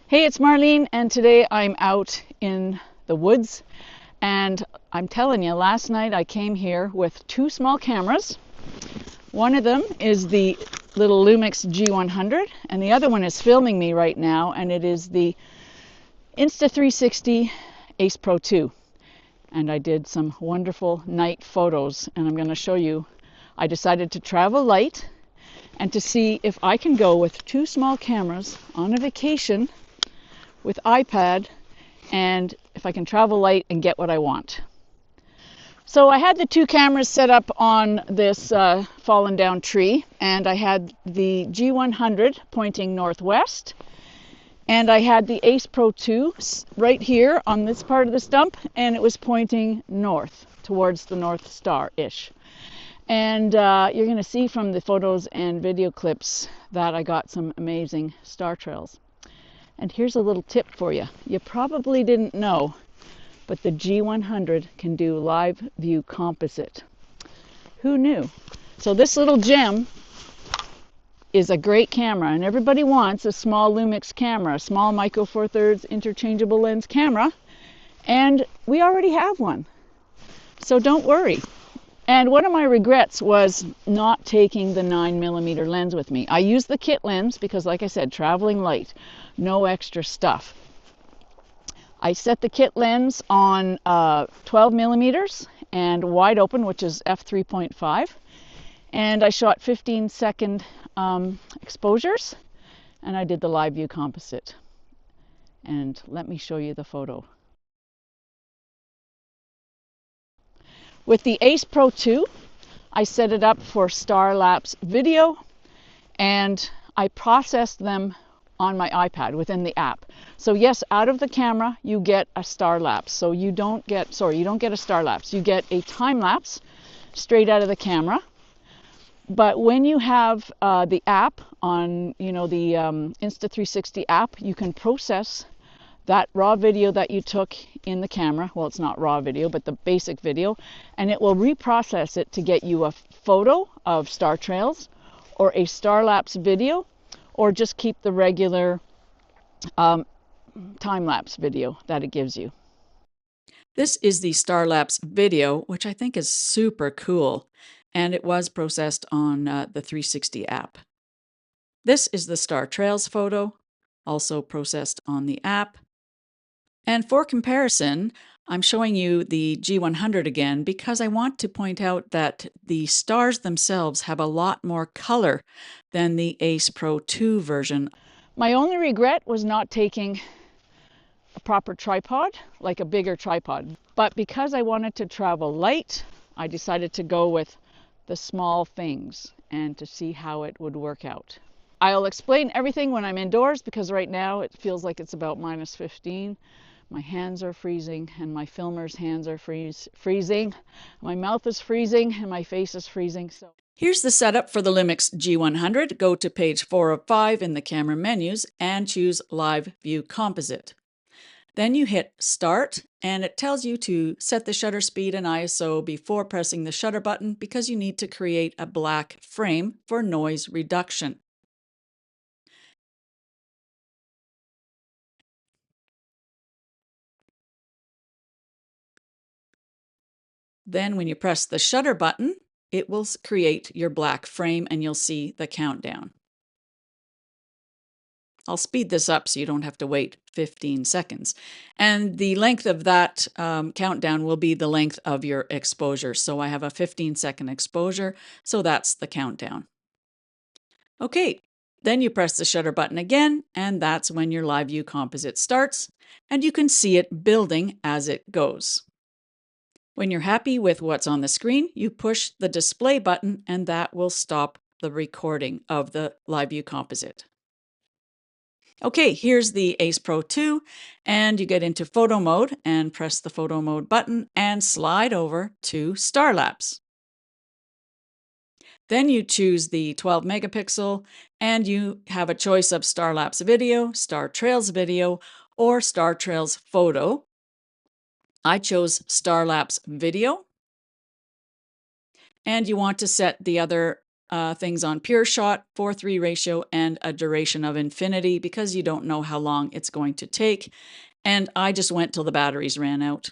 Hey, it's Marlene, and today I'm out in the woods. And I'm telling you, last night I came here with two small cameras. One of them is the little Lumix G100, and the other one is filming me right now, and it is the Insta 360 Ace Pro 2. And I did some wonderful night photos, and I'm going to show you. I decided to travel light and to see if I can go with two small cameras on a vacation with iPad, and if I can travel light and get what I want. So I had the two cameras set up on this fallen down tree, and I had the G100 pointing northwest, and I had the Ace Pro 2 right here on this part of the stump, and it was pointing north towards the North Star-ish. And you're going to see from the photos and video clips that I got some amazing star trails. And here's a little tip for you. You probably didn't know, but the G100 can do live view composite. Who knew? So this little gem is a great camera, and everybody wants a small Lumix camera, a small micro four thirds interchangeable lens camera, and we already have one. So don't worry. And one of my regrets was not taking the 9mm lens with me. I used the kit lens because, like I said, traveling light, no extra stuff. I set the kit lens on 12mm and wide open, which is f3.5, and I shot 15-second exposures, and I did the live view composite. And let me show you the photo. With the Ace Pro 2, I set it up for star-lapse video, and I processed them on my iPad within the app. So yes, out of the camera you get a star-lapse. So you don't get a star-lapse. You get a time-lapse straight out of the camera. But when you have the app on, the Insta 360 app, you can process that raw video that you took in the camera. Well, it's not raw video, but the basic video, and it will reprocess it to get you a photo of star trails or a star-lapse video, or just keep the regular time-lapse video that it gives you. This is the star-lapse video, which I think is super cool, and it was processed on the 360 app. This is the star trails photo, also processed on the app. And for comparison, I'm showing you the G100 again because I want to point out that the stars themselves have a lot more color than the Ace Pro 2 version. My only regret was not taking a proper tripod, like a bigger tripod. But because I wanted to travel light, I decided to go with the small things and to see how it would work out. I'll explain everything when I'm indoors because right now it feels like it's about -15. My hands are freezing, and my filmer's hands are freezing. My mouth is freezing, and my face is freezing. So here's the setup for the Lumix G100. Go to page 4 of 5 in the camera menus and choose Live View Composite. Then you hit Start, and it tells you to set the shutter speed and ISO before pressing the shutter button because you need to create a black frame for noise reduction. Then when you press the shutter button, it will create your black frame and you'll see the countdown. I'll speed this up so you don't have to wait 15 seconds. And the length of that countdown will be the length of your exposure. So I have a 15-second exposure, so that's the countdown. Okay, then you press the shutter button again, and that's when your live view composite starts, and you can see it building as it goes. When you're happy with what's on the screen, you push the display button, and that will stop the recording of the live view composite. Okay, here's the Ace Pro 2, and you get into photo mode and press the photo mode button and slide over to star-lapse. Then you choose the 12 megapixel, and you have a choice of star-lapse video, star trails video, or star trails photo. I chose star-lapse video. And you want to set the other things on pure shot, 4:3 ratio, and a duration of infinity because you don't know how long it's going to take. And I just went till the batteries ran out.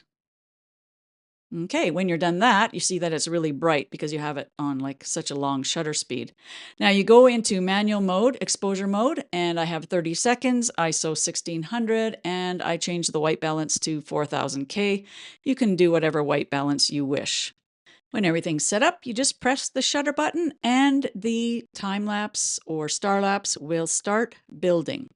Okay, when you're done that, you see that it's really bright because you have it on like such a long shutter speed. Now you go into manual mode, exposure mode, and I have 30 seconds, ISO 1600, and I change the white balance to 4000K. You can do whatever white balance you wish. When everything's set up, you just press the shutter button and the time lapse or star lapse will start building.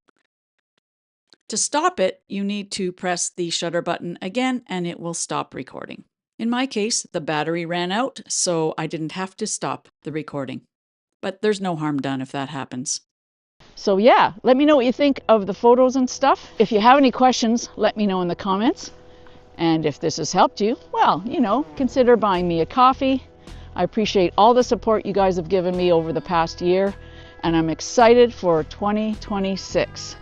To stop it, you need to press the shutter button again and it will stop recording. In my case, the battery ran out, so I didn't have to stop the recording. But there's no harm done if that happens. So yeah, let me know what you think of the photos and stuff. If you have any questions, let me know in the comments. And if this has helped you, well, consider buying me a coffee. I appreciate all the support you guys have given me over the past year, and I'm excited for 2026.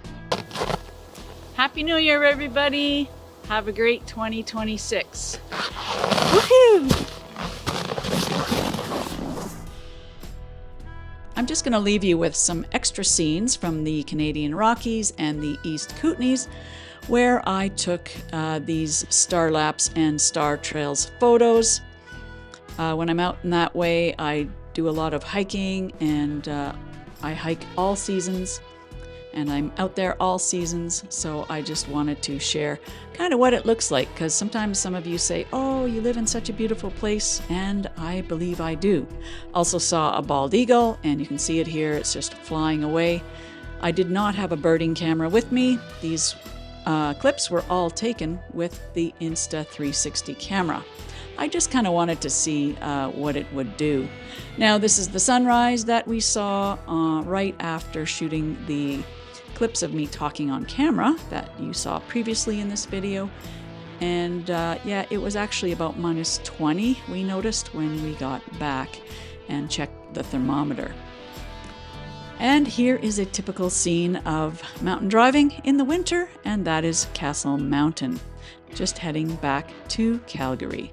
Happy New Year, everybody. Have a great 2026. Woohoo! I'm just going to leave you with some extra scenes from the Canadian Rockies and the East Kootenays, where I took these star lapse and star trails photos. When I'm out in that way, I do a lot of hiking, and I hike all seasons. And I'm out there all seasons, so I just wanted to share kind of what it looks like, because sometimes some of you say, oh, you live in such a beautiful place, and I believe I do. Also saw a bald eagle, and you can see it here, it's just flying away. I did not have a birding camera with me. These clips were all taken with the Insta 360 camera. I just kind of wanted to see what it would do. Now, this is the sunrise that we saw right after shooting the clips of me talking on camera that you saw previously in this video. And yeah, it was actually about -20 we noticed when we got back and checked the thermometer. And here is a typical scene of mountain driving in the winter, and that is Castle Mountain, just heading back to Calgary.